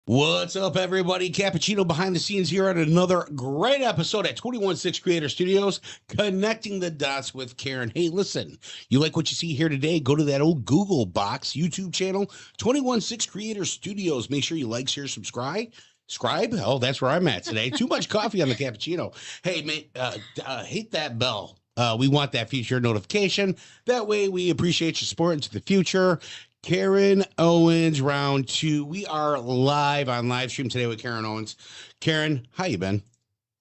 What's up, everybody? Cappuccino behind the scenes here at another great episode at 216 Creator Studios, connecting the dots with Karen. Hey, listen, you like what you see here today? Go to that old Google box YouTube channel, 216 Creator Studios. Make sure you like, share, subscribe. Oh, that's where I'm at today. Too much coffee on the cappuccino. Hey, mate, hit that bell. We want that future notification. That way we appreciate your support into the future. Karen Owens, round two. We are live on live stream today with Karen Owens. Karen, how you been?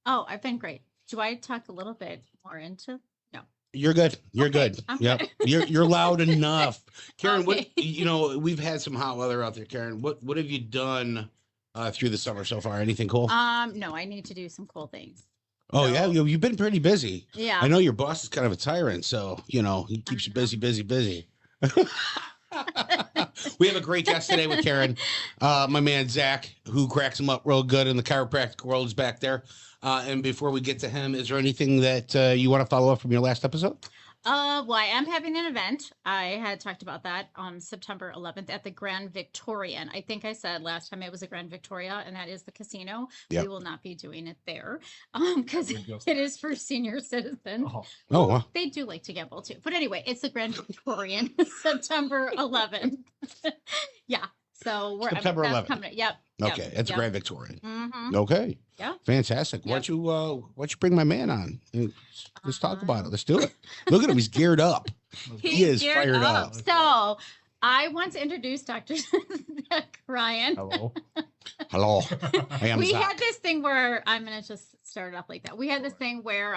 Oh, I've been great. Do I talk a little bit more into? No. You're good. You're good. Yep. Good. You're loud enough. Karen, okay. We've had some hot weather out there, Karen. What have you done through the summer so far? Anything cool? No, I need to do some cool things. Oh, yeah, you've been pretty busy. Yeah. I know your boss is kind of a tyrant, so, he keeps you busy. We have a great guest today with Karen. My man, Zach, who cracks him up real good in the chiropractic world, is back there. And before we get to him, is there anything that you want to follow up from your last episode? Well, I am having an event. I had talked about that on September 11th at the Grand Victorian. I think I said last time it was a Grand Victoria, and that is the casino. Yep. We will not be doing it there because it is for senior citizens. Oh, wow. They do like to gamble too. But anyway, it's the Grand Victorian, September 11th. Yeah. So we're September 11th. Coming. Yep. Okay, it's Grand Victorian. Mm-hmm. Okay. Yeah. Fantastic. Yep. Why don't you bring my man on? Let's talk about it. Let's do it. Look at him. He's geared up. He is fired up. So I want to introduce Dr. Zach Ryan. Hello. We had this thing where I'm going to just start it off like that. We had this thing where,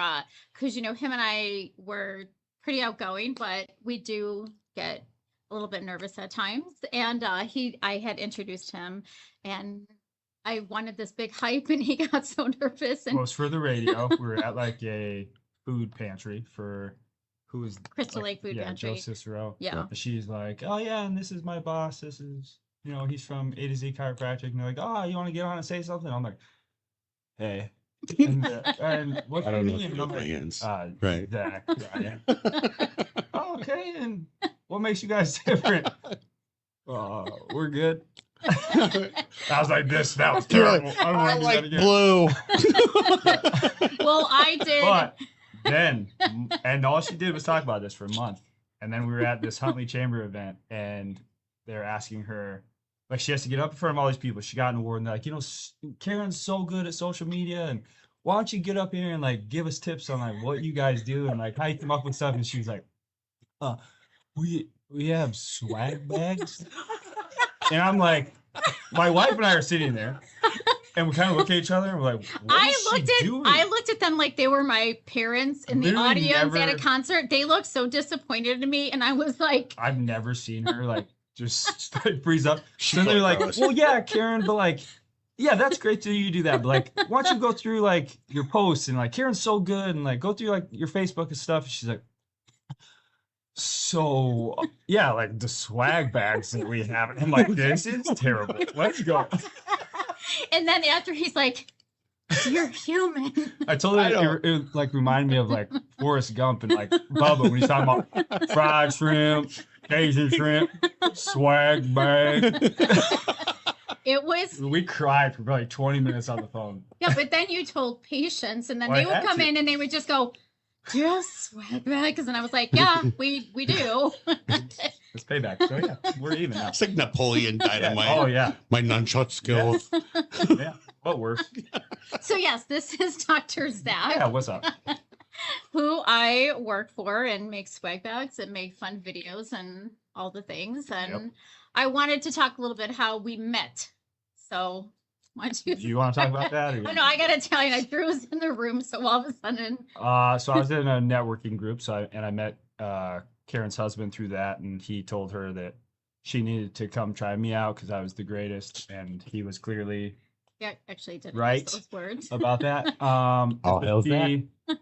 because, him and I were pretty outgoing, but we do get a little bit nervous at times. And I had introduced him, and I wanted this big hype, and he got so nervous. And well, it was for the radio. We were at like a food pantry for who was Crystal Lake Food Pantry. Joe Cicero. Yeah. She's like, oh yeah, and this is my boss. This is he's from A to Z Chiropractic. And they're like, oh, you want to get on and say something? I'm like, hey. And what I don't know if my hands. Right. Zach, Ryan. Oh, okay, and what makes you guys different? We're good. I was like, that was terrible. I like blue. Well, I did. But then, and all she did was talk about this for a month. And then we were at this Huntley Chamber event, and they're asking her, like, she has to get up in front of all these people. She got an award, and they're like, Karen's so good at social media, and why don't you get up here and like give us tips on like what you guys do and like how you come up with stuff? And she's like, we have swag bags. And I'm like, my wife and I are sitting there, and we kind of look at each other, and we're like, I looked at them like they were my parents in the audience at a concert. They looked so disappointed in me, and I was like, I've never seen her like just freeze up. So they're like, well, yeah, Karen, but like, yeah, that's great that you do that, but like, why don't you go through like your posts and like Karen's so good, and like go through like your Facebook and stuff. And she's like, so yeah, like the swag bags that we have. I'm like, this is terrible. Let's go. And then after he's like, you're human. I told her it like reminded me of like Forrest Gump and like Bubba when he's talking about fried shrimp, Asian shrimp, swag bag. We cried for probably 20 minutes on the phone. Yeah, but then you told patients, and then they would come in and they would just go, yes, swag bags. And I was like, yeah, we do. It's payback. So yeah, we're even now. It's like Napoleon Dynamite. Oh yeah. My nunchuck skills. Yeah. What worse? So yes, this is Dr. Zach. Yeah, what's up? Who I work for and make swag bags and make fun videos and all the things. And I wanted to talk a little bit how we met. So do you want to talk about that? Oh no, I gotta tell you, I threw us in the room, so all of a sudden. So I was in a networking group, I met Karen's husband through that, and he told her that she needed to come try me out because I was the greatest, and he was clearly actually did right those words about that.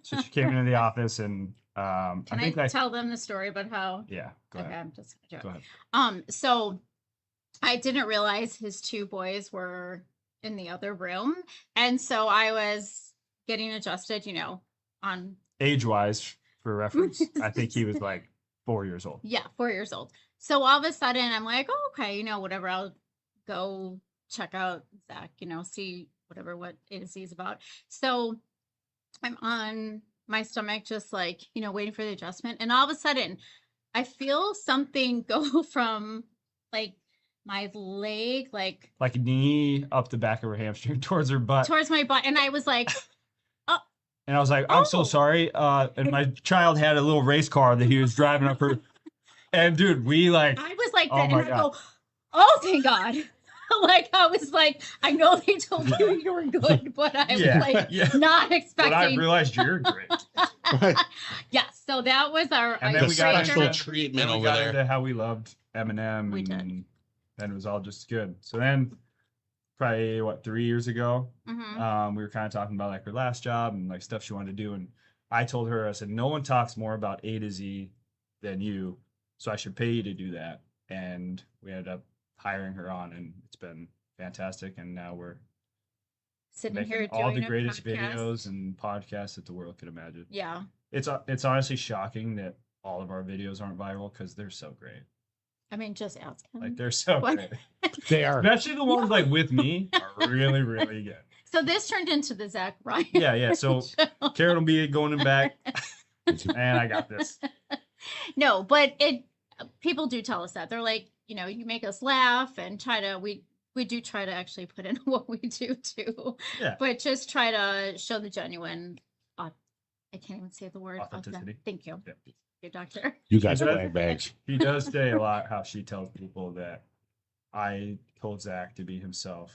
So she came into the office, and Can I tell them the story about how? Yeah, go ahead. I'm just gonna go ahead. So I didn't realize his two boys were in the other room, and so I was getting adjusted, on age-wise for reference. I think he was like 4 years old. Yeah, 4 years old. So all of a sudden I'm like, oh, okay, whatever, I'll go check out Zach, see what he's about. So I'm on my stomach, just like, waiting for the adjustment. And all of a sudden, I feel something go from like my leg, like knee up the back of her hamstring towards her butt. towards my butt. And I was like, oh. And I was like, I'm so sorry. And my child had a little race car that he was driving up her. And dude, I was like oh that. my And I God. go, oh, thank God. Like, I was like, I know they told you were good, but I was not expecting. But I realized you're great. Yeah, so that was our and then we got special treatment over there. Into how we loved Eminem. We did. And it was all just good. So then, probably 3 years ago, we were kind of talking about like her last job and like stuff she wanted to do. And I told her, I said, no one talks more about A to Z than you, so I should pay you to do that. And we ended up hiring her on, and it's been fantastic. And now we're sitting making here all doing the a greatest podcast. videos and podcasts that the world could imagine. Yeah, it's honestly shocking that all of our videos aren't viral because they're so great. I mean, just ask him. Like, they're so great. They are. Especially the ones like with me are really, really good. So this turned into the Zach Ryan. Yeah. So Karen will be going in back, and I got this. No, but people do tell us that. They're like, you make us laugh and we do try to actually put in what we do too. Yeah. But just try to show the genuine, I can't even say the word. Authenticity. Thank you. Yeah. Your doctor. You guys are bag bags. He does say a lot how she tells people that I told Zach to be himself.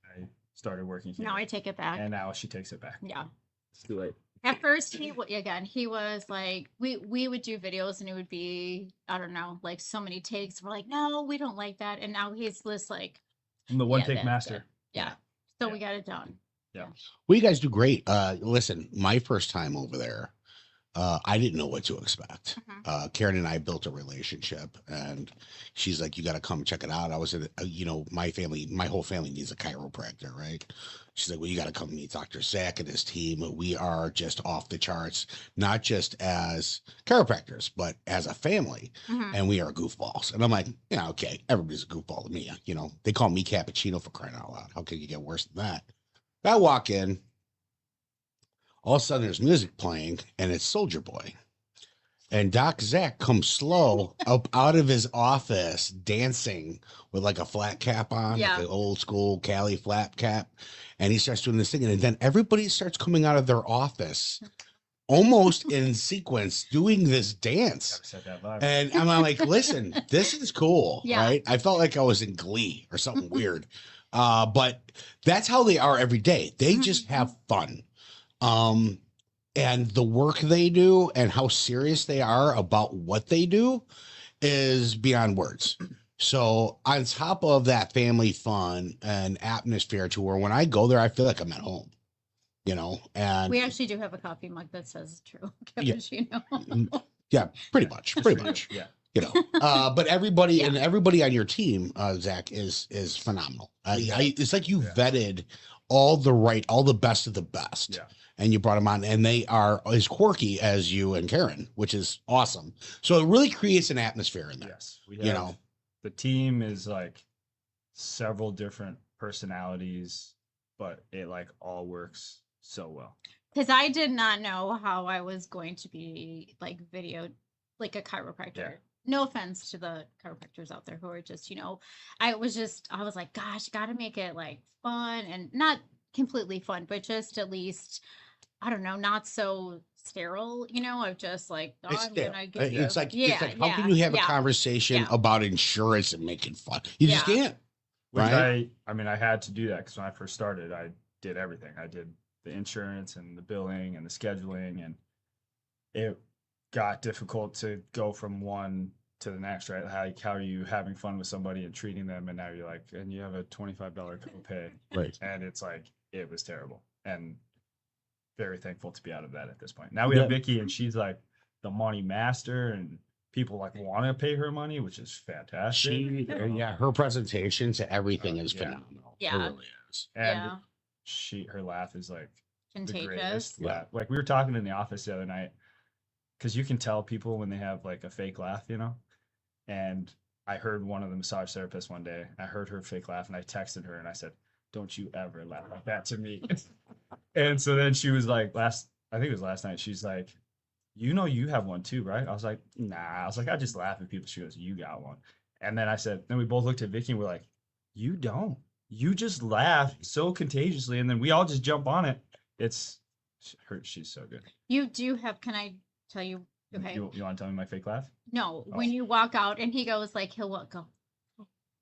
I started working here. Now I take it back. And now she takes it back. Yeah. It's too late. At first, he was like, we would do videos and it would be, I don't know, like so many takes. We're like, no, we don't like that. And now he's just like, I'm the one take that's master. good. Yeah. So we got it done. Yeah. Well, you guys do great. Listen, my first time over there, I didn't know what to expect. Karen and I built a relationship, and she's like, you got to come check it out. I was in, my whole family needs a chiropractor, right? She's like, well, you got to come meet Dr. Zach and his team. We are just off the charts, not just as chiropractors, but as a family. And we are goofballs. And I'm like, yeah, okay, everybody's a goofball to me. They call me Cappuccino, for crying out loud. How could you get worse than that? I walk in, all of a sudden there's music playing, and it's Soldier Boy. And Doc Zach comes slow up out of his office dancing with like a flat cap on, like an old school Cali flat cap. And he starts doing this thing. And then everybody starts coming out of their office almost in sequence doing this dance. And I'm like, listen, this is cool, right? I felt like I was in Glee or something weird. But that's how they are every day. They just have fun. And the work they do and how serious they are about what they do is beyond words. So on top of that family fun and atmosphere to where when I go there, I feel like I'm at home, and we actually do have a coffee mug that says true cappuccino. Yeah, pretty much. Yeah. But everybody and everybody on your team, Zach, is phenomenal. It's like you vetted all the best of the best. Yeah. And you brought them on, and they are as quirky as you and Karen, which is awesome. So it really creates an atmosphere in there. Yes, we have, the team is like several different personalities, but it like all works so well. Because I did not know how I was going to be like videoed like a chiropractor. Yeah. No offense to the chiropractors out there who are just, I was like, gosh, gotta make it like fun and not completely fun, but just at least, I don't know, not so sterile, of just like, oh, it's like how can you have a conversation about insurance and make it fun? You just can't. Which right? I had to do that because when I first started, I did everything. I did the insurance and the billing and the scheduling, and it got difficult to go from one to the next, right? How are you having fun with somebody and treating them, and now you're like, and you have a $25 copay, right? And it's like, it was terrible, and very thankful to be out of that at this point. Now we have Vicky, and she's like the money master, and people like want to pay her money, which is fantastic. Her presentation to everything is phenomenal. Yeah, it really is. And her laugh is like contagious. The greatest laugh. Like we were talking in the office the other night, because you can tell people when they have like a fake laugh, and I heard one of the massage therapists one day. I heard her fake laugh, and I texted her and I said, "Don't you ever laugh like that to me." And so then she was like, I think it was last night. She's like, "You know, you have one too, right?" I was like, "Nah." I was like, "I just laugh at people." She goes, "You got one." And then I said, then we both looked at Vicky and we're like, "You don't. You just laugh so contagiously." And then we all just jump on it. It's her. She's so good. You do have, can I tell you? Okay. You want to tell me my fake laugh? No, Oh. when you walk out and he goes like, he'll what go.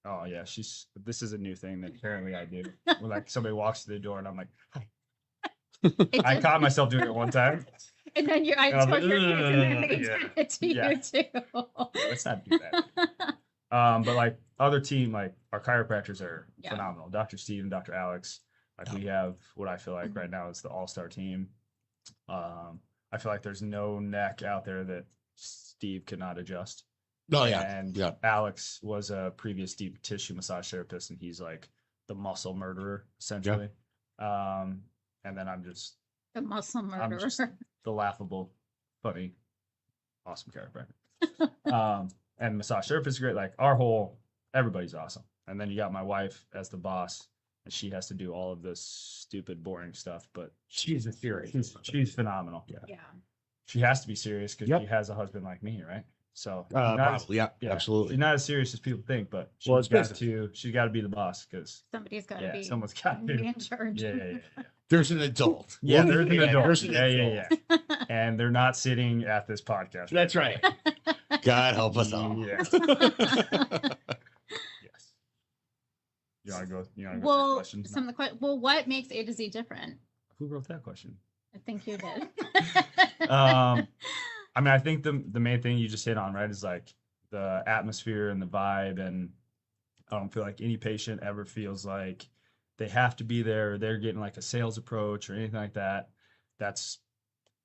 Oh yeah, this is a new thing that apparently I do. When like somebody walks through the door and I'm like, "Hi." I caught myself doing it one time. And then your eyes And I was told like, your kids and then they yeah, did it to yeah. you too. Let's not do that. But like other team, like our chiropractors are Yeah. phenomenal. Dr. Steve and Dr. Alex. Like we have what I feel like right now is the all-star team. I feel like there's no neck out there that Steve could not adjust. Oh yeah. And Yeah. Alex was a previous deep tissue massage therapist, and he's like the muscle murderer essentially. And then I'm just The muscle I'm murderer. just the laughable, funny, awesome chiropractor. And massage therapist is great. Like everybody's awesome. And then you got my wife as the boss, and she has to do all of this stupid, boring stuff. But She's a theory. she's phenomenal. Yeah, Yeah. she has to be serious because Yep. she has a husband like me, right? So Probably. Yeah. yeah, Absolutely. she's not as serious as people think, but Well, it's she's got to be the boss because Somebody's got to yeah, be someone's got to. in charge. Yeah. There's an adult. Yeah, there's an adult. There's an Yeah. adult. And they're not sitting at this podcast. That's right. God help us all. Yeah. Yes. You want to go? You want to go through Well, questions? some of the what makes A to Z different? Who wrote that question? I think you did. I mean, I think the main thing you just hit on, right, is like the atmosphere and the vibe, and I don't feel like any patient ever feels like they have to be there, or they're getting like a sales approach or anything like that. That's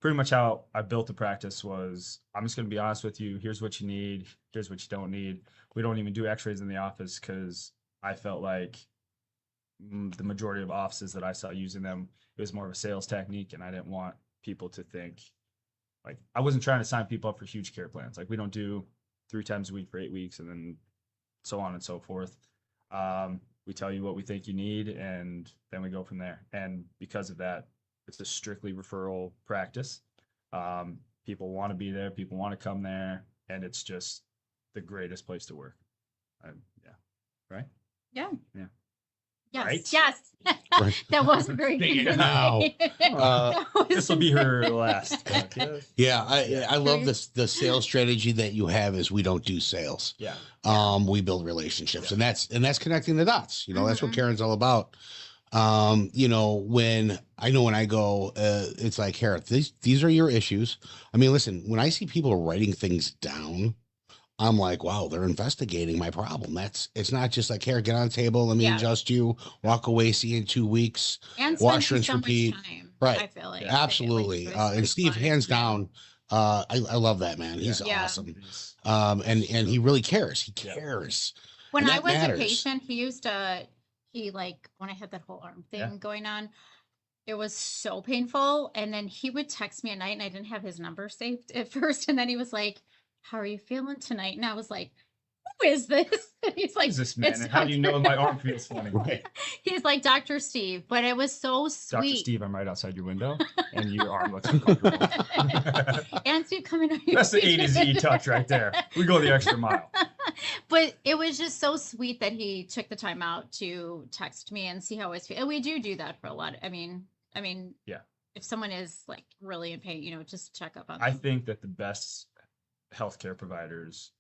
pretty much how I built the practice. Was I'm just going to be honest with you. Here's what you need. Here's what you don't need. We don't even do x-rays in the office because I felt like the majority of offices that I saw using them, it was more of a sales technique, and I didn't want people to think like I wasn't trying to sign people up for huge care plans. Like we don't do 3 times a week for 8 weeks and then so on and so forth. We tell you what we think you need, and then we go from there. And because of that, it's a strictly referral practice. People want to be there. People want to come there, and it's just the greatest place to work. Yeah. Right? Yeah. Yeah. Yes. Right? Yes. Right. That was very Dang good. it now. This will be her last podcast. Yeah, I love this. The sales strategy that you have is we don't do sales. Yeah. We build relationships, and that's connecting the dots. That's what Mhm. Karen's all about. When I go, it's like, Karen, these are your issues. I mean, listen, when I see people writing things down, I'm like, wow, they're investigating my problem. It's not just like, here, get on the table, let me Yeah. adjust you, walk away, see you in 2 weeks. And Wash, spend rinse, so much repeat. time. Right. I feel like Absolutely. And Steve, hands down, I love that man. He's Yeah. awesome. And he really cares. He Yeah. cares. When And I that was matters. a patient, he like when I had that whole arm thing Yeah. going on, it was so painful. And then he would text me at night, and I didn't have his number saved at first. And then he was like, "How are you feeling tonight?" And I was like, "Who is this?" And he's like, Who's this man? "It's And how do you know my arm feels funny? Right. He's like Dr. Steve, but it was so Dr. sweet. Steve, I'm right outside your window, and your arm looks uncomfortable. And Steve coming on your That's the A to Z touch right there. We go the extra mile. But it was just so sweet that he took the time out to text me and see how I was feeling. And we do that for a lot. I mean, Yeah. if someone is like really in pain, just check up on I them. think that the best healthcare providers,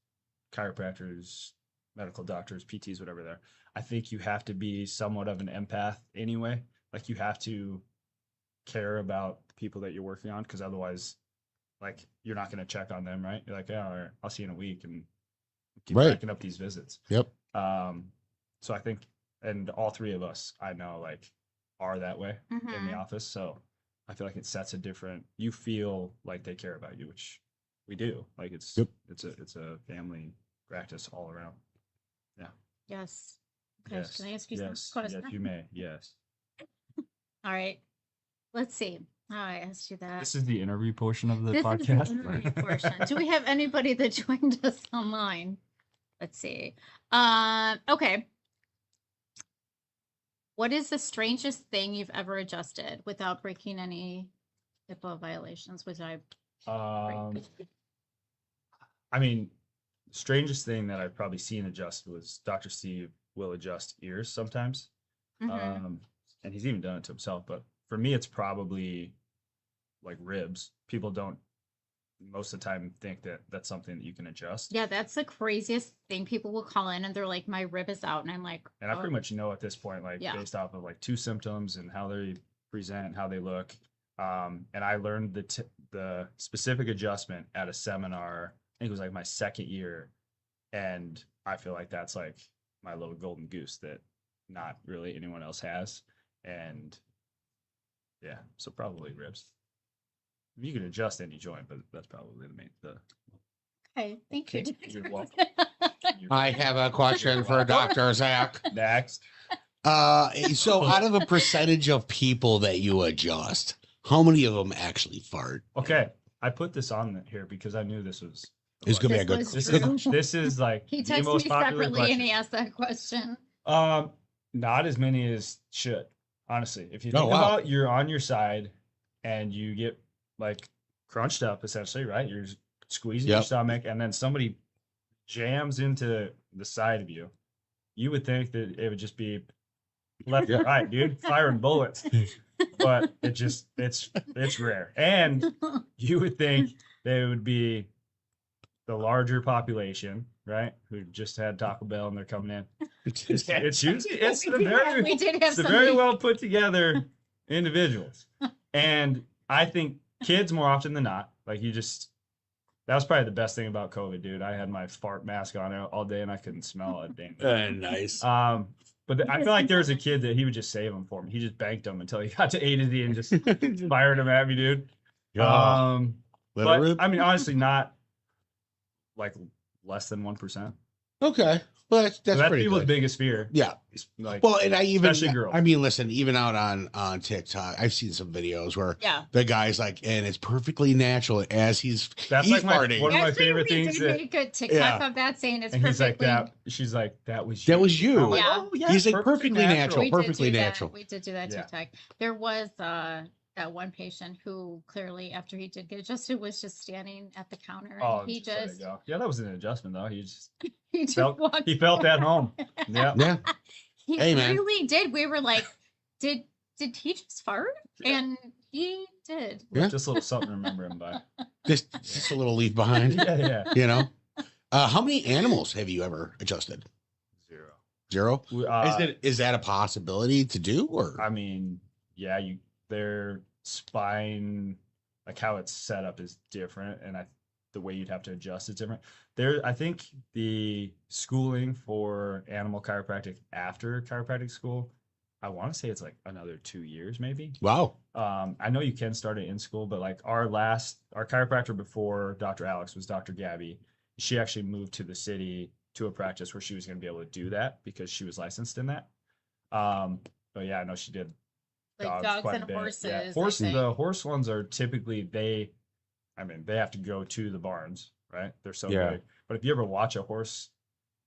chiropractors, medical doctors, PTs, whatever they're, I think you have to be somewhat of an empath anyway. Like you have to care about the people that you're working on, because otherwise, like you're not going to check on them, right? You're like, "Oh, all right, I'll see you in a week," and keep Right. racking up these visits. Yep. So I think, and all 3 of us, I know, like, are that way in the Mhm. office. So I feel like it sets a different. You feel like they care about you, which we do. Like it's Yep. it's a family practice all around. Yes. Okay. Yes. Can I ask you Yes. some questions? Yes, you may. Yes. All right. Let's see. Oh, I asked you that. This is the interview portion of the This is podcast. the interview portion. Do we have anybody that joined us online? Let's see. Okay. What is the strangest thing you've ever adjusted without breaking any HIPAA violations? Which I Um, I mean, strangest thing that I've probably seen adjust was Dr. Steve will adjust ears sometimes. Mhm. And he's even done it to himself. But for me, it's probably like ribs. People don't most of the time think that that's something that you can adjust. Yeah, that's the craziest thing. People will call in and they're like, "My rib is out," and I'm like, And I "Oh." pretty much know at this point, like Yeah. based off of like two symptoms and how they present and how they look. And I learned the specific adjustment at a seminar. I think it was like my second year, and I feel like that's like my little golden goose that not really anyone else has. And yeah, so probably ribs. You can adjust any joint, but that's probably the main. Okay, thank you. You're welcome. I have a question for Dr. Zach. Next. So out of a percentage of people that you adjust, how many of them actually fart? Okay, I put this on here because I knew this was. It's gonna be a good. was This true. this is like He the texted most me popular separately question. and he asked that question. Not as many as should, honestly. If you Oh, think wow. about you're on your side and you get like crunched up essentially, right? You're squeezing your Yep. stomach and then somebody jams into the side of you. You would think that it would just be left and right, dude, firing bullets. But it's rare. And you would think they would be the larger population, right? Who just had Taco Bell and they're coming in. It's usually it's the very We did have it's the some. very well put together individuals. And I think kids more often than not, like that was probably the best thing about COVID, dude. I had my fart mask on all day and I couldn't smell a damn thing. Nice. But I feel like there was a kid that he would just save them for me. He just banked them until he got to A to Z and just fired them at me, dude. Let it But rip. I mean, honestly, not like less than 1%. Okay, well that's So that's pretty people's good. biggest fear. Yeah. It's like, Well, and especially girls. I mean, listen, even out on TikTok, I've seen some videos where Yeah. the guy's like, and it's perfectly natural as he's that's he's like farting. one of my Actually, favorite we things. did That, make a TikTok Yeah. of that saying it's and he's like perfectly. that. She's like, that was you. That was you. I'm like, Yeah. oh, yeah. He's like perfectly natural. We did perfectly do that. natural. We did do that Yeah. TikTok. There was that one patient who clearly, after he did get adjusted, was just standing at the counter. Oh, And he just let it just go. Yeah, that was an adjustment though. he just Felt walked. he felt at home. Yeah. Yeah. He Hey, man. really did. We were like, did he just fart? And he did. Yeah. Just a little something to remember him by. Just a little leave behind. Yeah, yeah. You know. How many animals have you ever adjusted? 0. Zero. Is that a possibility to do, or I mean, yeah, their spine, like how it's set up is different, and the way you'd have to adjust is different. I think the schooling for animal chiropractic after chiropractic school, I want to say it's like another 2 years, maybe. wow? I know you can start it in school, but like our chiropractor before Dr. Alex was Dr. Gabby. She actually moved to the city to a practice where she was going to be able to do that because she was licensed in that. But yeah, I know she did Like dogs quite dogs a and bit. horses. Yeah. I The think. horse ones are typically they have to go to the barns, right? They're so Yeah. big. But if you ever watch a horse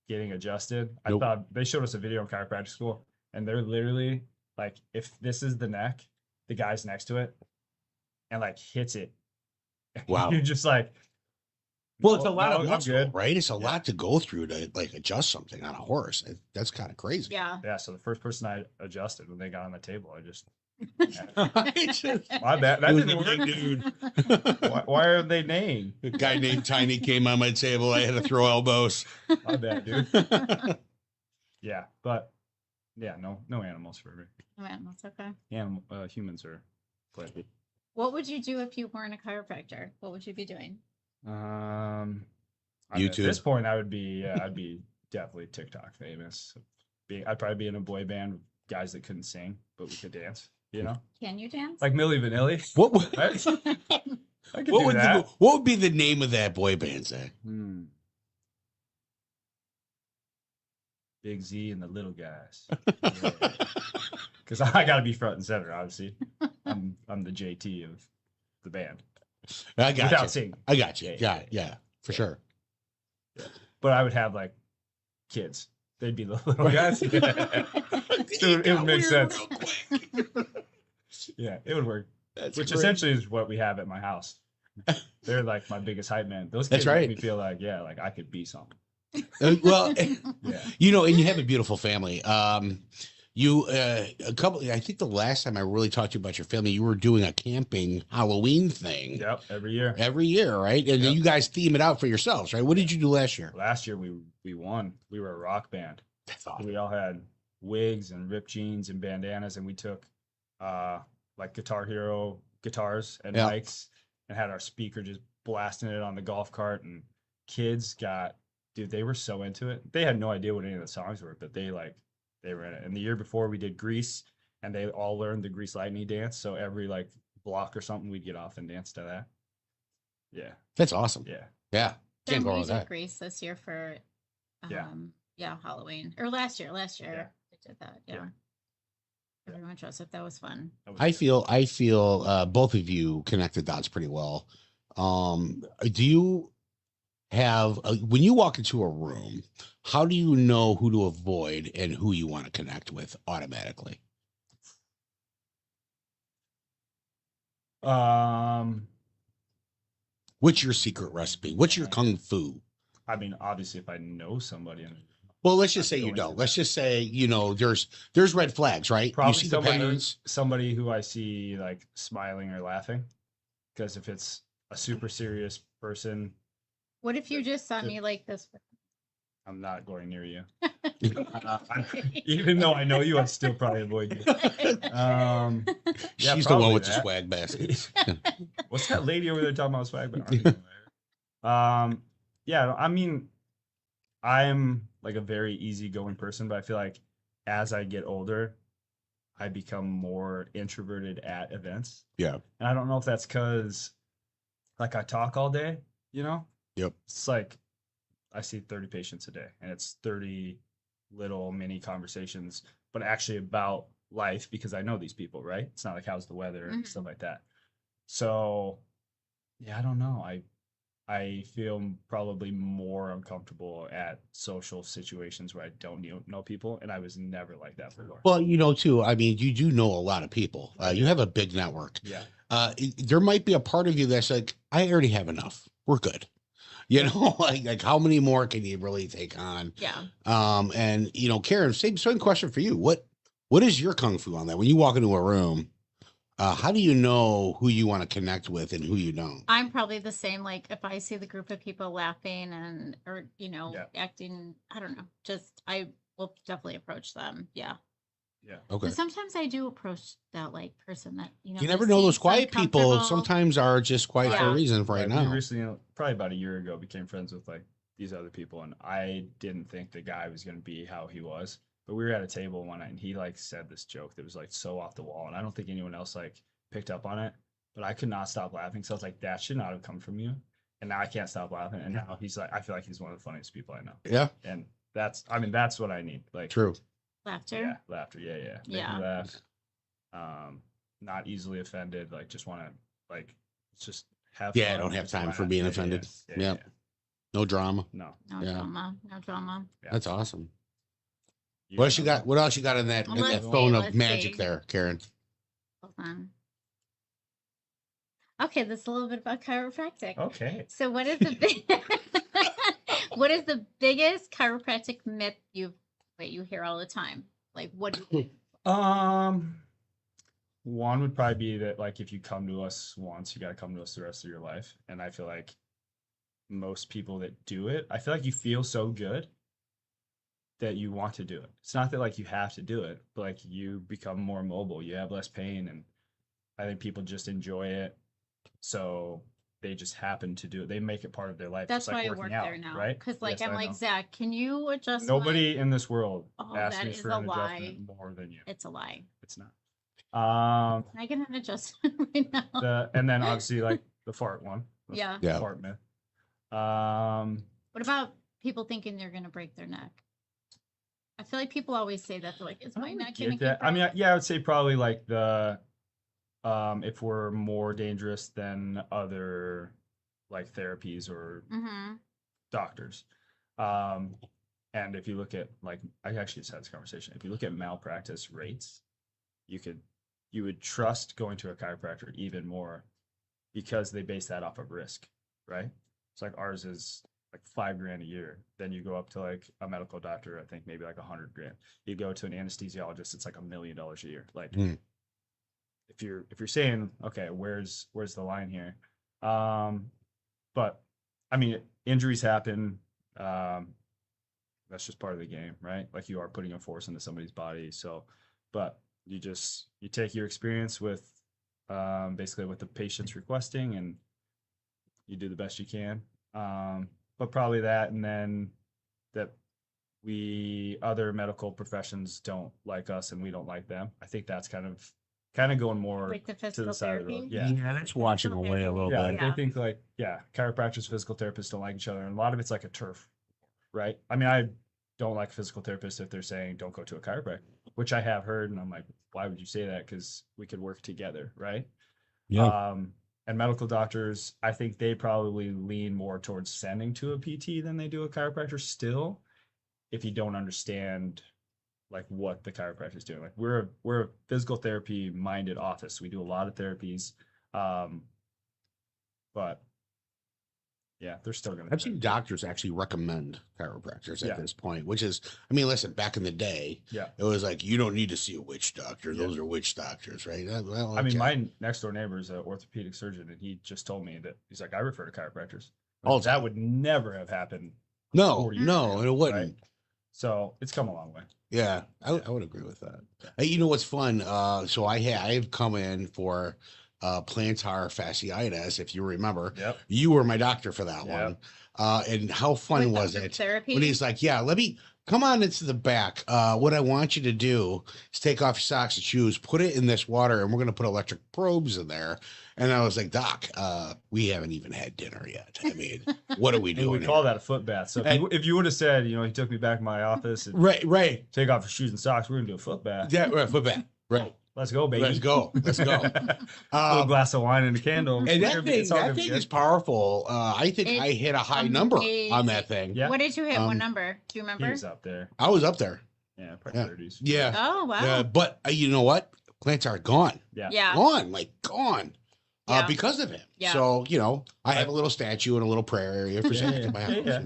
getting adjusted, I Nope. thought they showed us a video in chiropractic school, and they're literally like, if this is the neck, the guy's next to it, and like hits it. Wow. You're just like, Well, it's a "No, lot no, of I'm muscle, good." right? It's a lot to go through to like adjust something on a horse. That's kind of crazy. Yeah. Yeah, so the first person I adjusted when they got on the table, I just It's just- my bad. That It was didn't a big work. dude. Why are they neighing? A guy named Tiny came on my table. I had to throw elbows. My bad, dude. Yeah, but yeah, no animals for me. Oh, animals, okay. Humans are plenty. What would you do if you weren't a chiropractor? What would you be doing? I mean, at YouTube. this point, I'd be definitely TikTok famous. I'd probably be in a boy band with guys that couldn't sing, but we could dance. You know, Can you dance? like Milli Vanilli. What I could what do would that. what would be the name of that boy band, Zach? Big Z and the Little Guys. Because I got to be front and center, obviously. I'm the JT of the band. I got Without you. singing. I got you. Yeah, Yeah, yeah, yeah, for sure. But I would have like kids. They'd be the little guys. Dude, it would make sense. Yeah, it would work. That's Which great. essentially is what we have at my house. They're like my biggest hype man. Those That's kids right. make me feel like, yeah, like I could be something. Well, Yeah. you know, and you have a beautiful family. You I think the last time I really talked to you about your family, you were doing a camping Halloween thing. Yep, every year. Every year, right? And then Yep. you guys theme it out for yourselves, right? What did you do last year? Last year we won. We were a rock band. That's awesome. We all had wigs and ripped jeans and bandanas, and we took like Guitar Hero guitars and Yeah. mics and had our speaker just blasting it on the golf cart, and kids got, dude, they were so into it. They had no idea what any of the songs were, but they were in it. And the year before we did Grease, and they all learned the Grease Lightning dance. So every like block or something, we'd get off and dance to that. Yeah. That's awesome. Yeah. Yeah. Can't go wrong we with did that. Grease this year for Yeah. Halloween. Or last year. Yeah. We did that. Yeah. Yeah. Everyone dressed up. That was fun. That was I good. feel both of you connect the dots pretty well. Do you have when you walk into a room, how do you know who to avoid and who you want to connect with automatically? What's your secret recipe? What's your kung fu? I mean, obviously, if I know somebody, and Well, let's just I'd say go you into don't. that. Let's just say, you know, there's red flags, right? probably you see the patterns. somebody who I see like smiling or laughing, because if it's a super serious person, What if you just saw me like this? I'm not going near you. Even though I know you, I'd still probably avoid you. Yeah, She's the one probably with the that. swag baskets. What's that lady over there talking about swag? Yeah, I mean, I'm like a very easygoing person, but I feel like as I get older, I become more introverted at events. Yeah. And I don't know if that's because like I talk all day, you know? Yep. It's like I see 30 patients a day, and it's 30 little mini conversations, but actually about life, because I know these people, right? It's not like how's the weather and stuff like that. So yeah, I don't know. I feel probably more uncomfortable at social situations where I don't know people, and I was never like that before. Well, you know, too, I mean, you do know a lot of people. You have a big network. Yeah. There might be a part of you that's like, I already have enough. We're good. You know, like how many more can you really take on? Yeah. And you know, Karen, same question for you. What is your kung fu on that? When you walk into a room, how do you know who you want to connect with and who you don't? I'm probably the same. Like if I see the group of people laughing or Yeah. acting, I don't know, just I will definitely approach them. Yeah. Yeah. Okay. But sometimes I do approach that like person that You just never know. Those seems quiet people uncomfortable. sometimes are just quiet for a Yeah. reason right We now. recently, probably about a year ago, became friends with like these other people, and I didn't think the guy was going to be how he was. But we were at a table one night, and he like said this joke that was like so off the wall, and I don't think anyone else like picked up on it. But I could not stop laughing, so I was like, "That should not have come from you." And now I can't stop laughing. And now he's like, I feel like he's one of the funniest people I know. Yeah, And that's what I need. Like true. Laughter. Yeah, laughter. Yeah, yeah. Make me Yeah. laugh. Not easily offended. Like just want to like just have. Yeah, I fun, don't have just time for laugh. being Yeah, offended. Yeah. Yep. No drama. No. No Yeah. drama. No drama. Yeah. That's awesome. You What else you know, got? What else you got in that Let's see, phone of let's magic see. there, Karen? Hold on. Okay, this is a little bit about chiropractic. Okay. So what is the what is the biggest chiropractic myth you hear all the time? Like what do you One would probably be that like if you come to us once, you got to come to us the rest of your life. And I feel like most people that do it, I feel like you feel so good that you want to do it. It's not that like you have to do it, but like you become more mobile, you have less pain, and I think people just enjoy it. So they just happen to do it. They make it part of their life. That's just like why I work working out, there now. right? Because like Yes, I'm I like, know. Zach, can you adjust Nobody in this world Oh, asks that me is for a an lie. adjustment more than you. It's a lie. It's not. Can I get an adjustment right now? And then obviously like the fart one. The Yeah. Yeah. Fart myth. What about people thinking they're gonna break their neck? I feel like people always say that. They're like, is my neck gonna Get get that. I mean, broke? yeah, I would say probably like the if we're more dangerous than other like therapies or Mm-hmm. doctors. And if you look at like, I actually just had this conversation. If you look at malpractice rates, you would trust going to a chiropractor even more because they base that off of risk, right? It's like ours is like $5,000 a year. Then you go up to like a medical doctor, I think maybe like $100,000. You go to an anesthesiologist, it's like $1 million a year. Like if you're saying, okay, where's the line here? But I mean, injuries happen. That's just part of the game, right? Like you are putting a force into somebody's body. So, but you take your experience with basically what the patient's requesting and you do the best you can. But probably that, and then that other medical professions don't like us and we don't like them. I think that's kind of going more Like the to the physical side of the road. therapy? Yeah. that's watching away a little Yeah, bit. they think like, chiropractors, physical therapists don't like each other. And a lot of it's like a turf, right? I mean, I don't like physical therapists if they're saying don't go to a chiropractor, which I have heard. And I'm like, why would you say that? Because we could work together, right? Yeah. And medical doctors, I think they probably lean more towards sending to a PT than they do a chiropractor still, if you don't understand like what the chiropractor is doing. Like we're a physical therapy minded office. We do a lot of therapies. But yeah, they're still going to. I've seen doctors actually recommend chiropractors Yeah. at this point, which is, I mean, listen, back in the day, it was like, you don't need to see a witch doctor. Those are witch doctors, right? Well, I mean, okay. my next door neighbor is an orthopedic surgeon, and he just told me that he's like, I refer to chiropractors. Oh, That would never have happened. No, 40 years no, ago, it wouldn't. right? So it's come a long way. Yeah, I would agree with that. Hey, you know what's fun? So I've come in for plantar fasciitis, if you remember. Yep. You were my doctor for that Yep. one. And how fun With was the it therapy? when he's like, "Yeah, let me come on into the back. What I want you to do is take off your socks and shoes, put it in this water, and we're gonna put electric probes in there." And I was like, "Doc, we haven't even had dinner yet. I mean, what are we And doing?" we call that a foot bath. So if you would have said, he took me back to my office and Right. take off your shoes and socks, we're gonna do a foot bath. Yeah, right, foot bath. Right. Let's go, baby. Let's go. Put a glass of wine and a candle. And that thing is powerful. I think I hit a high number on that thing. Yeah. What did you hit? What number? Do you remember? He was up there. I was up there. Yeah, probably 30s. Yeah. Oh, wow. But you know what? Plants are gone. Yeah. Gone. Yeah. Because of him. Yeah. So, I have a little statue and a little prayer area for Santa in my house. Yeah.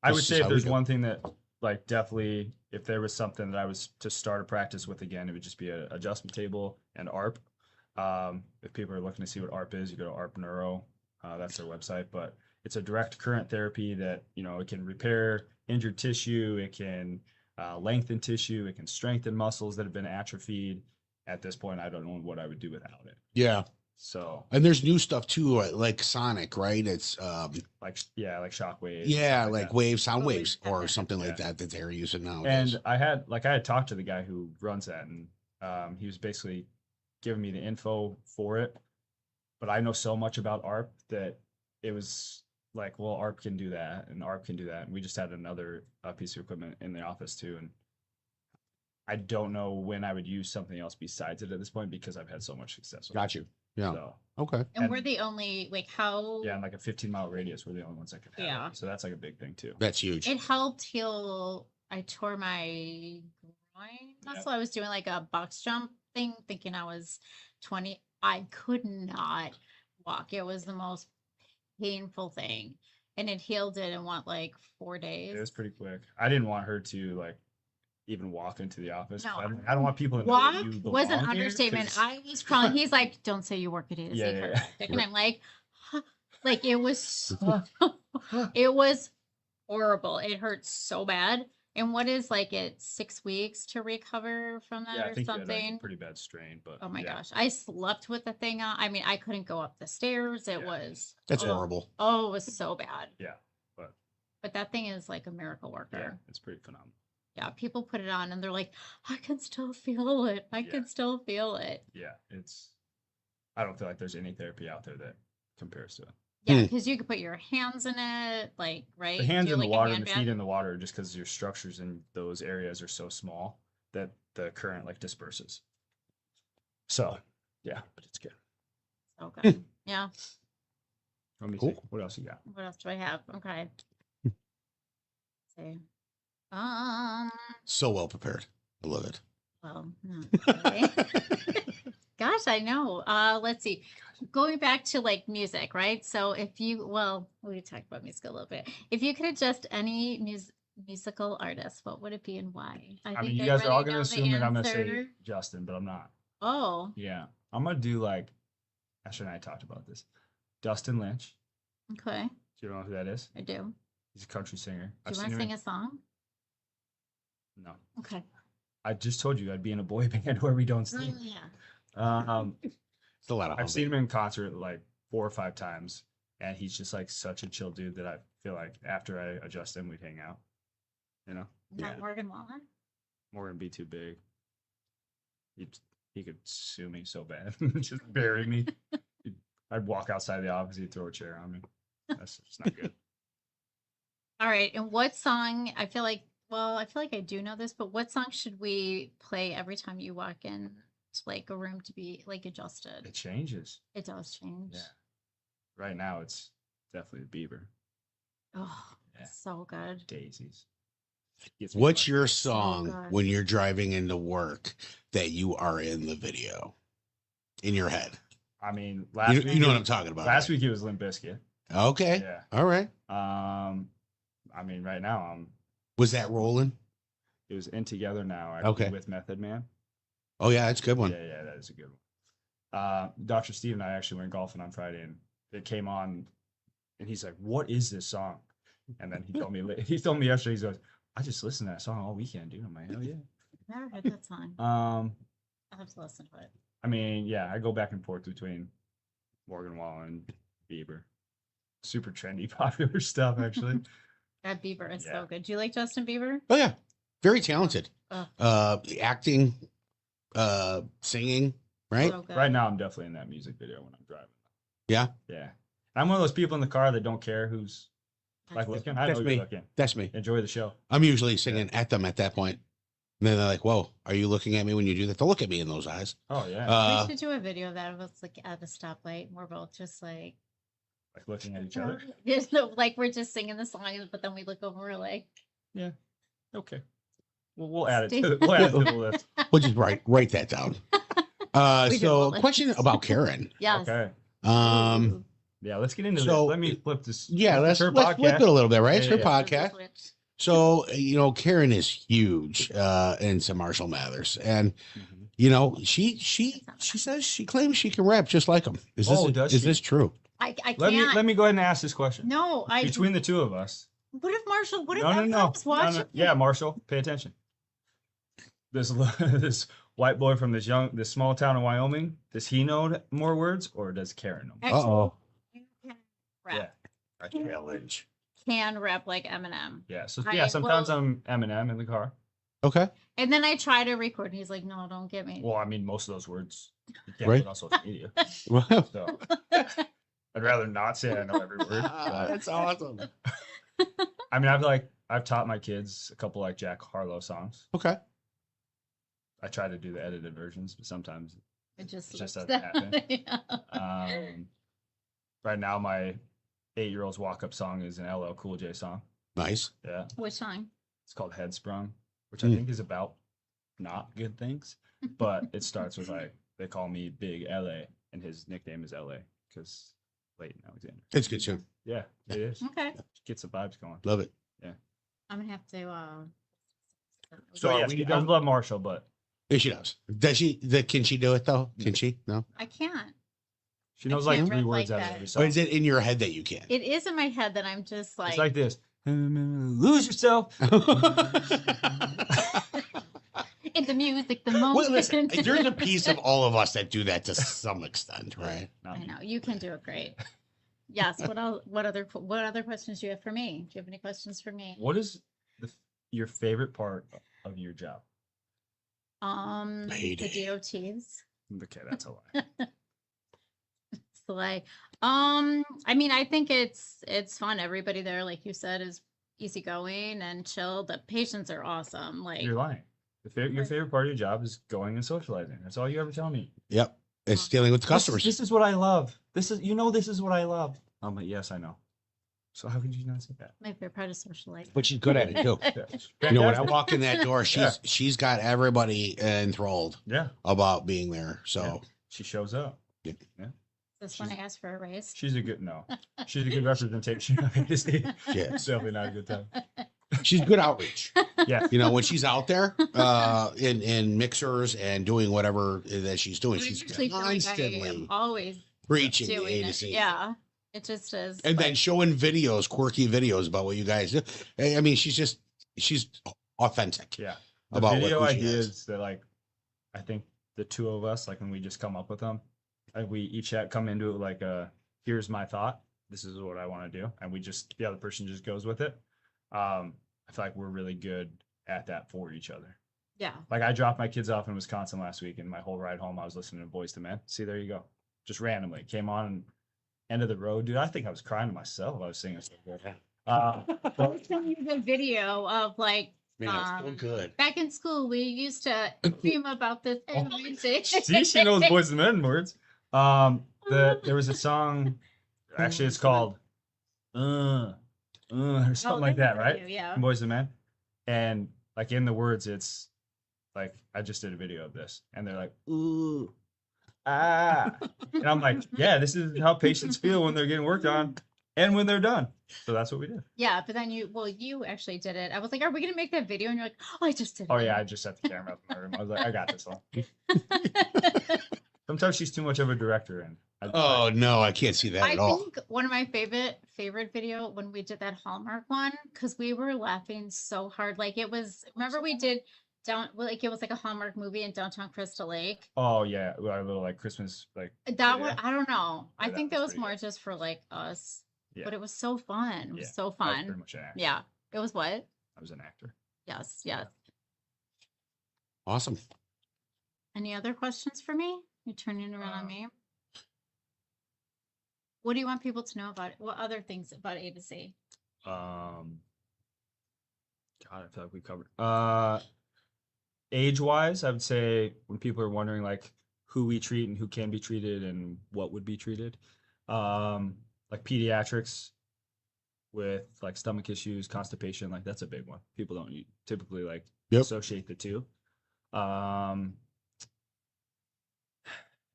I would This say is if how we there's do. one thing that, like, definitely, if there was something that I was to start a practice with again, it would just be an adjustment table and ARP. If people are looking to see what ARP is, you go to ARP Neuro. That's their website. But it's a direct current therapy that, it can repair injured tissue. It can lengthen tissue. It can strengthen muscles that have been atrophied. At this point, I don't know what I would do without it. Yeah. So, And there's new stuff too, like Sonic, right? It's like shockwaves. yeah, stuff like that. waves, sound Oh, waves, or yeah. something like Yeah. that they're using nowadays. And I had talked to the guy who runs that, and he was basically giving me the info for it. But I know so much about ARP that it was like, well, ARP can do that, and ARP can do that, and we just had another piece of equipment in the office too, and I don't know when I would use something else besides it at this point because I've had so much success with Got you. Yeah. So, Okay. And we're the only, like, how yeah, in like a 15-mile radius, we're the only ones that could have Yeah. it. So that's like a big thing too. That's huge. it helped heal. I tore my groin muscle. I was doing like a box jump thing, thinking I was 20. I could not walk. It was the most painful thing. And it healed it in like 4 days. It was pretty quick. I didn't want her to like even walk into the office. No. I don't want people to know Walk that you was an belong here, understatement. 'cause- I was crawling. He's like, "Don't say you work at A to Z Yeah, yeah, yeah. chiropractic," and I'm like, huh. Like it was, it was horrible. It hurt so bad. And what is like it 6 weeks to recover from that Yeah, I or think you had like, something? a pretty bad strain, but Oh my yeah. gosh, I slept with the thing on. I mean, I couldn't go up the stairs. It Yeah. was That's oh, horrible. Oh, it was so bad. Yeah, But that thing is like a miracle worker. yeah, it's pretty phenomenal. Yeah, people put it on and they're like, I can still feel it. I Yeah. can still feel it. Yeah, I don't feel like there's any therapy out there that compares to it. Yeah, because you could put your hands in it, like, right? The hands Do in the like a water hand and the bath. feet in the water, just because your structures in those areas are so small that the current like disperses. So, yeah, but it's good. So good. Yeah. Let me Cool. see. What else you got? What else do I have? Okay. See. Um. So well prepared. I love it. Well, okay. Gosh, I know. Let's see. Going back to like music, right? So if you, well, we talked about music a little bit. If you could adjust any musical artist, what would it be and why? I mean, think you I guys are all already gonna know the assume that I'm gonna say answer. Justin, but I'm not. Oh, Yeah, I'm gonna do like Asher and I talked about this. Dustin Lynch. okay. Do you know who that is? I do. He's a country singer. Do you want to sing a song? No. Okay. I just told you I'd be in a boy band where we don't Oh, sing. yeah. It's a lot of I've seen him in concert like 4 or 5 times, and he's just like such a chill dude that I feel like after I adjust him, we'd hang out. You know, Not Yeah. Morgan Wallen? Morgan be too big. He could sue me so bad, just bury me. I'd walk outside the office, he'd throw a chair on me. That's just not good. All right. And what song? I feel like, well, I feel like I do know this, but what song should we play every time you walk in to like a room to be like adjusted? It changes. It does change. Yeah. Right now, it's definitely Bieber. Oh, Yeah. so good. Daisies. Gets me What's going. your song good. when you're driving into work that you are in the video in your head? I mean, last You, week you know it- what I'm talking about. Last right? week it was Limp Bizkit. Okay. Yeah. All right. I mean, right now Was that rolling? it was In Together Now. Actually, Okay. With Method Man. Oh yeah, that's a good one. Yeah, that is a good one. Dr. Steve and I actually went golfing on Friday, and it came on, and he's like, "What is this song?" And then he told me yesterday, he goes, "I just listened to that song all weekend, dude." I'm like, "Hell yeah." Never heard that song. Um, I'll have to listen to it. I mean, yeah, I go back and forth between Morgan Wallen and Bieber. Super trendy, popular stuff, actually. That Bieber is Yeah. so good. Do you like Justin Bieber? Oh yeah, very talented. Oh. Acting, singing, right? So good. Right now, I'm definitely in that music video when I'm driving. Yeah, Yeah. I'm one of those people in the car that don't care who's like looking. I know That's you're me. looking. that's me. Enjoy the show. I'm usually singing at them at that point. And then they're like, "Whoa, are you looking at me when you do that?" They'll look at me in those eyes. Oh yeah. We should do a video of that of us like at a stoplight and we're both just like Like looking at each other. there's no like we're just singing the song, but then we look over, we're like, Okay. We'll add it Steve. to we'll add it to the list. We'll just write that down. We So, will. question about Karen. yes. Okay. Um, Yeah, let's get into So, this. Let me flip this. yeah, let's her flip it a little bit, right? It's Yeah, her yeah. podcast. So, Karen is huge into Marshall Mathers, and Mhm. she says she claims she can rap just like him. Is this Oh, does is she? this true? I can't. Let me go ahead and ask this question. No, Between the two of us. what if Marshall, what if No. everyone's watching? Yeah, Marshall, pay attention. This this white boy from this small town in Wyoming, does he know more words or does Karen know? Actually, Uh-oh. you can rap. A challenge. Can rap like Eminem. Yeah. So I yeah, sometimes will- I'm Eminem in the car. Okay. And then I try to record and he's like, no, don't get me. Well, I mean, most of those words you can't Right. put on social media. Well, So I'd rather not say I know every word. but- that's awesome. I mean, I've taught my kids a couple like Jack Harlow songs. Okay. I try to do the edited versions, but sometimes It just It just slips doesn't out. happen. Yeah. right now my 8-year-old's walk-up song is an LL Cool J song. Nice. Yeah. Which song? It's called Headsprung, which I think is about not good things, but it starts with like they call me Big LA, and his nickname is LA because Leighton Alexander. It's a good tune. Yeah, it is. Okay. Gets the vibes going. Love it. I'm gonna have to So So are yes, we I done? love Marshall, but Yeah, she does. Can she do it though? Can she? No. I can't. she knows I like can't 3 rap words like out of that. every Or song. is it in your head that you can? It is in my head that I'm just like, It's like this. Lose yourself. in the music, the moment. Well, listen, there's a piece of all of us that do that to some extent, right? Not I me. know you can do it great. Yes. What else? What other questions do you have for me? Do you have any questions for me? What is your favorite part of your job? The Mayday. DOTs. Okay, that's a lie. It's like, I mean, I think it's fun. Everybody there, like you said, is easygoing and chill. The patients are awesome. Like, You're lying. Your favorite part of your job is going and socializing. That's all you ever tell me. Yep. It's dealing with the customers. This is what I love. This is what I love. I'm like, yes, I know. So how could you not say that? My favorite part is socialite. But she's good at it too. Yeah. You know, when I Fantastic. walk in that door, she's got everybody enthralled Yeah. about being there. So Yeah. She shows up. Yeah. Yeah. This one I asked for a raise. She's a good She's a good representation of ADC. Yeah. It's definitely not a good time. she's good outreach. Yeah. You know, when she's out there in mixers and doing whatever that she's doing, I she's actually feel like I am constantly always preaching the doing A to it. C. Yeah, it just is. And but- then showing videos, quirky videos about what you guys do. I mean, she's authentic. Yeah. About what- video who she is. ideas that like I think the two of us, like when we just come up with them, and we each come into it like here's my thought. This is what I want to do. And we just the other person just goes with it. I feel like we're really good at that for each other. Yeah. Like I dropped my kids off in Wisconsin last week, and my whole ride home I was listening to Boys to Men. See, there you go. Just randomly came on and end of the road, dude. I think I was crying to myself. I was singing so good. I was showing you the video of like Man, it's so good. back in school we used to dream about this every day. See, she knows Boys to Men words. There was a song, actually it's called or something like that, right? Yeah. From Boys to Men. And like in the words, it's like I just did a video of this, and they're like, ooh, ah. And I'm like, yeah, this is how patients feel when they're getting worked on and when they're done. So that's what we did. Yeah, but then you actually did it. I was like, are we gonna make that video? And you're like, oh, I just did it. Oh yeah, I just set the camera up in my room. I was like, I got this one. Sometimes she's too much of a director, and Oh no, I can't see that I at all. think one of my favorite video when we did that Hallmark one, because we were laughing so hard. Like it was, remember we did it was like a Hallmark movie in downtown Crystal Lake. oh yeah, our little like Christmas like That Yeah. one, I don't know. I Yeah, that think was that was pretty more good. just for like us. Yeah. But it was so fun. It was Yeah, so I was fun. pretty much an actor. Yeah. It was what? I was an actor. Yes, yes. Awesome. Any other questions for me? You're turning around on me. What do you want people to know about it? What other things about A to Z? God, I feel like we covered. Age wise, I would say when people are wondering like who we treat and who can be treated and what would be treated, like pediatrics with like stomach issues, constipation, like that's a big one. People don't typically like Yep. associate the two.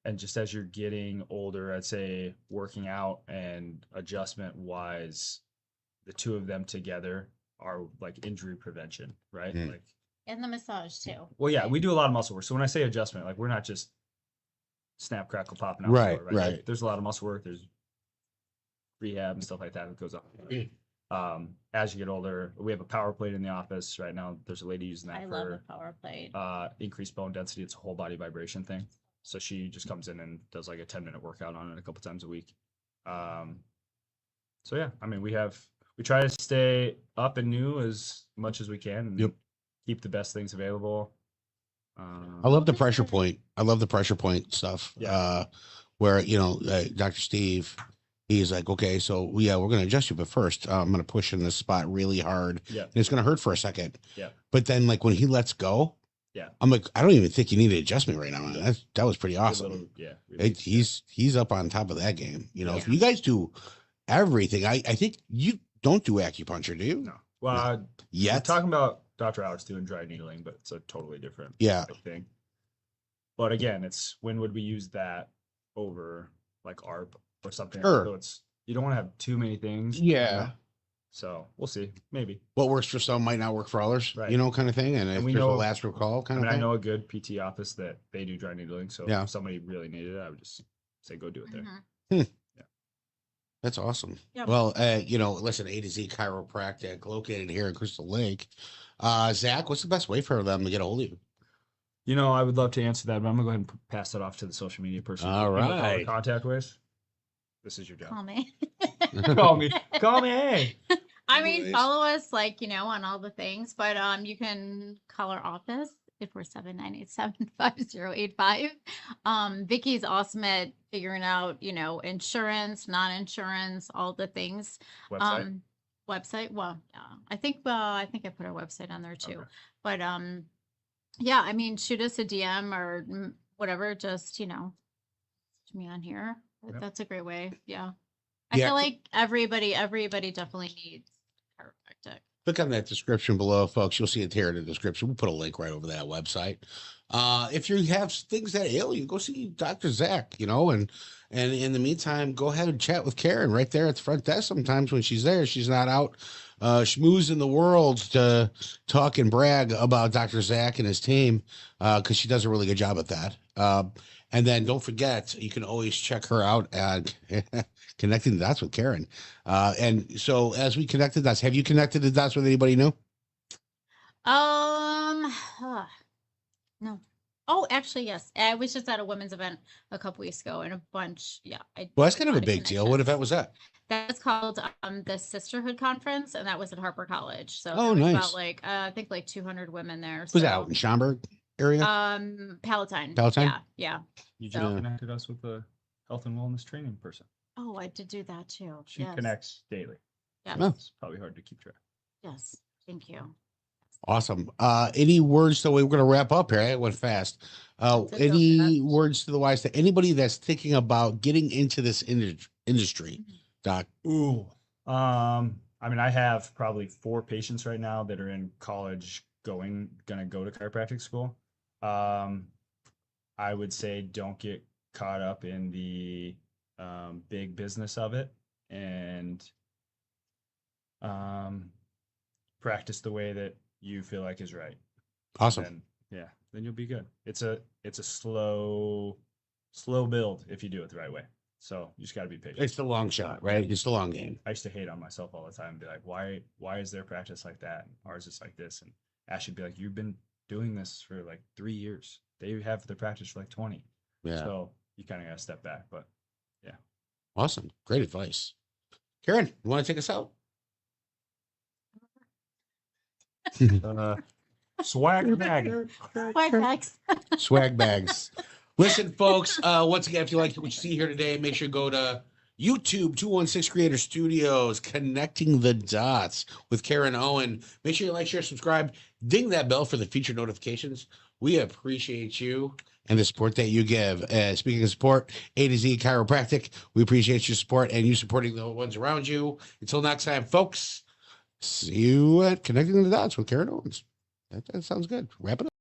And just as you're getting older, I'd say working out and adjustment wise, the two of them together are like injury prevention, right? Mm. Like, And the massage too. well, yeah, we do a lot of muscle work. So when I say adjustment, like we're not just snap, crackle, popping out. the Right, floor, right. Like, there's a lot of muscle work. There's rehab and stuff like that that goes on. As you get older, we have a power plate in the office right now. There's a lady using that I love the for power plate. increased bone density. It's a whole body vibration thing. So she just comes in and does like a 10-minute workout on it a couple times a week. So yeah, I mean, we try to stay up and new as much as we can and Yep. keep the best things available. I love the pressure point. I love the pressure point stuff. Yeah. Where, you know, Dr. Steve, he's like, okay, so yeah, we're going to adjust you, but first I'm going to push in this spot really hard. Yeah. And it's going to hurt for a second. Yeah. But then like when he lets go, Yeah. I'm like, I don't even think you need an adjustment right now. That was pretty Good awesome. little- yeah. really. He's up on top of that game. You know, Yeah. you guys do everything. I think you don't do acupuncture, do you? No. Well, we're Yet. talking about Dr. Alex doing dry needling, but it's a totally different Yeah. thing. But again, it's when would we use that over like ARP or something? Sure. So it's you don't want to have too many things. Yeah. So we'll see. Maybe. What works for some might not work for others, Right. you know, kind of thing. And if we there's a know- last recall I kind mean, of I thing. know a good PT office that they do dry needling. So Yeah. if somebody really needed it, I would just say go do it there. Mhm. That's awesome. Yep. Well, you know, listen, A to Z Chiropractic located here in Crystal Lake. Zach, what's the best way for them to get a hold of you? You know, I would love to answer that, but I'm gonna go ahead and pass that off to the social media person. All You know, all the right. contact ways. This is your job. Call me. Call me. Call me. Hey. I mean, Anyways. follow us like, you know, on all the things, but you can call our office if we're 798-750-85. Vicky's awesome at figuring out, you know, insurance, non-insurance, all the things. Website. Website. Well, yeah, I think I put our website on there too. Okay. But yeah, I mean, shoot us a DM or whatever, just, you know, to me on here. Yep. That's a great way. Yeah. I Yeah. feel like everybody definitely needs chiropractic. Click on that description below, folks. You'll see it here in the description. We'll put a link right over that website. If you have things that ail you, go see Dr. Zach, and in the meantime, go ahead and chat with Karen right there at the front desk. Sometimes when she's there, she's not out schmoozing the world to talk and brag about Dr. Zach and his team, because she does a really good job at that. And then don't forget, you can always check her out at Connecting the Dots with Karen. And so as we connect the dots, have you connected the dots with anybody new? No. Oh, actually, yes. I was just at a women's event a couple weeks ago, and a bunch. Yeah. Well, that's kind of a big deal. What event was that? That's called the Sisterhood Conference, and that was at Harper College. So Oh, there was nice. about I think 200 women there. Was So that out in Schaumburg area? Palatine. Palatine? Yeah. You So- just connected us with a health and wellness training person. Oh, I did do that too. She Yes. connects daily. Yes. Oh. It's probably hard to keep track. Yes. Thank you. Awesome. Any words? So we're going to wrap up here. It went fast. That's it, Any though. words to the wise to anybody that's thinking about getting into this industry, Doc? Ooh. I mean, I have probably 4 patients right now that are in college gonna go to chiropractic school. I would say don't get caught up in the big business of it, and practice the way that you feel like is right. Awesome. Then you'll be good. It's a slow build if you do it the right way. So you just got to be patient. It's the long shot, right? It's the long game. I used to hate on myself all the time and be like, why is their practice like that? And ours is like this. And Ash would be like, you've been doing this for like 3 years. They have their practice for like 20. Yeah. So you kind of got to step back. But Awesome. Great advice. Karen, you want to take us out? swag bag. White bags. Swag bags. Listen, folks, once again, if you like what you see here today, make sure you go to YouTube, 216 Creator Studios, Connecting the Dots with Karen Owen. Make sure you like, share, subscribe, ding that bell for the future notifications. We appreciate you and the support that you give. Speaking of support, A to Z Chiropractic, we appreciate your support and you supporting the ones around you. Until next time, folks, see you at Connecting the Dots with Karen Owens. That sounds good. Wrap it up.